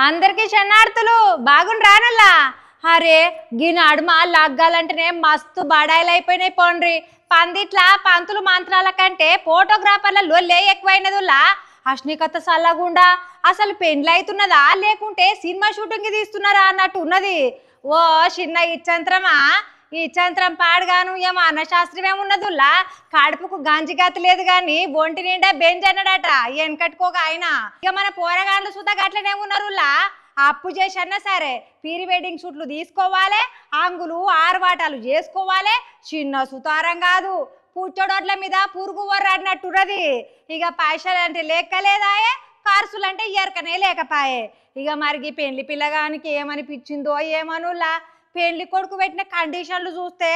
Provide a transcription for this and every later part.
అందరికి శరణార్థులు బాగుండ్రానులా. అరే గీ నడుమ లగ్గాలంటేనే మస్తు బడాయిలు అయిపోయినాయి పోండ్రి. పందిట్ల పంతులు మంత్రాల కంటే ఫోటోగ్రాఫర్ల లొల్లే ఎక్కువైనదులా. అశ్నికత సల్లగుండా అసలు పెండ్లి అవుతున్నదా లేకుంటే సినిమా షూటింగ్ తీస్తున్నారా అన్నట్టు ఉన్నది. ఓ చిన్న ఇచ్చంత్రమా, ఈ చంత్రం పాడుగాను ఏమో అన్నశాస్త్రమేమున్నదుల్లా. కడుపుకు గంజిగతి లేదు గాని ఒంటి నిండా బెంజ్ అన్నాడట వెనకట్టుకోక ఆయన. ఇక మన పోరగాండ్లు సుధా గట్లనే ఉన్నారులా. అప్పు చేసన్నా సరే ప్రీ వెడ్డింగ్ షూట్లు తీసుకోవాలి, అంగులు ఆర్వాటాలు చేసుకోవాలి. చిన్న సుతారం కాదు, పుచ్చోడోట్ల మీద పురుగు వర్రాడినట్టున్నది. ఇక పైసలు అంటే లెక్కలేదాయే, ఖర్చులంటే ఎరకనే లేకపాయే. ఇక మరికి పెళ్లి పిల్లగానికి ఏమనిపించిందో ఏమనులా. పెళ్లి కొడుకు పెట్టిన కండిషన్లు చూస్తే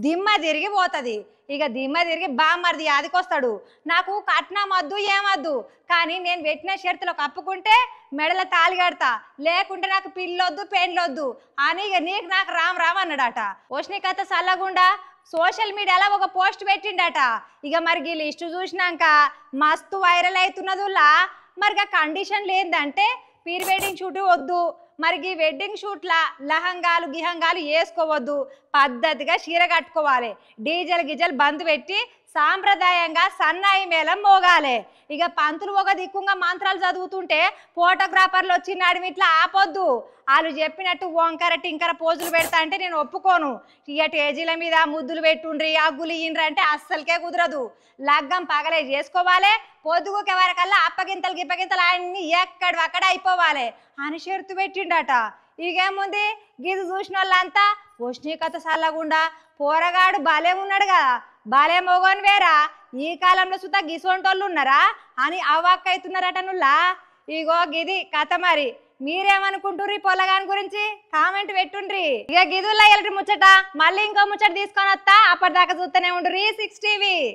దిమ్మ తిరిగి పోతుంది. ఇక దిమ్మ తిరిగి బామ్మర్ది యాదికొస్తాడు. నాకు కట్నం వద్దు ఏమద్దు, కానీ నేను పెట్టిన షరతులు కప్పుకుంటే మెడల తాళి కడతా, లేకుంటే నాకు పిల్లొద్దు పెండ్లొద్దు అని ఇక నీకు నాకు రామ్ రామ్ అన్నాడట. ఓష్నికత సల్లగుండా సోషల్ మీడియాలో ఒక పోస్ట్ పెట్టిండట. ఇక మరి ఈ లిస్టు చూసినాక మస్తు వైరల్ అవుతున్నదులా. మరి ఆ కండిషన్లు ఏంటంటే ప్రీ వెడ్డింగ్ షూట్ వద్దు, మరి వెడ్డింగ్ షూట్ల లహంగాలు గిహంగాలు వేసుకోవద్దు, పద్ధతిగా చీర కట్టుకోవాలి, డీజల్ గిజల్ బంద్ పెట్టి సాంప్రదాయంగా సన్నాయి మేళం మోగాలి. ఇక పంతులు ఒక దిక్కుంగా మంత్రాలు చదువుతుంటే ఫోటోగ్రాఫర్లు వచ్చి నడిమిట్లా ఆపొద్దు. వాళ్ళు చెప్పినట్టు వంకర టింకర పోజులు పెడతా అంటే నేను ఒప్పుకోను. ఇక టేజీల మీద ముద్దులు పెట్టుండ్రి అగ్గులు ఇయ్యండ్రి అంటే అస్సలకే కుదరదు. లగ్గం పగలే చేసుకోవాలి, పొద్దుగుకే వరకల్లా అప్పగింతలు గిప్పగింతలు అన్ని ఎక్కడి అక్కడ అయిపోవాలి అని షరతు పెట్టిండట. ఇకేముంది గిది చూసిన వాళ్ళంతా ఓష్ణీకత సల్లగుండా పోరగాడు బాలే ఉన్నాడు కదా, బాలే మోగోని వేరా, ఈ కాలంలో సుతా గిసోంటోళ్ళు ఉన్నారా అని అవాక్కైతున్నారట నుల్లా. ఇగో గిది కథ. మరి మీరేమనుకుంటుర్రి పొలగాని గురించి కామెంట్ పెట్టుండ్రి. ఇక గిదుల్లా ఎల్రి ముచ్చట. మళ్ళీ ఇంకో ముచ్చట తీసుకొని వస్తా, అప్పటిదాకా చూస్తూనే ఉండ్రి 6 టీవీ.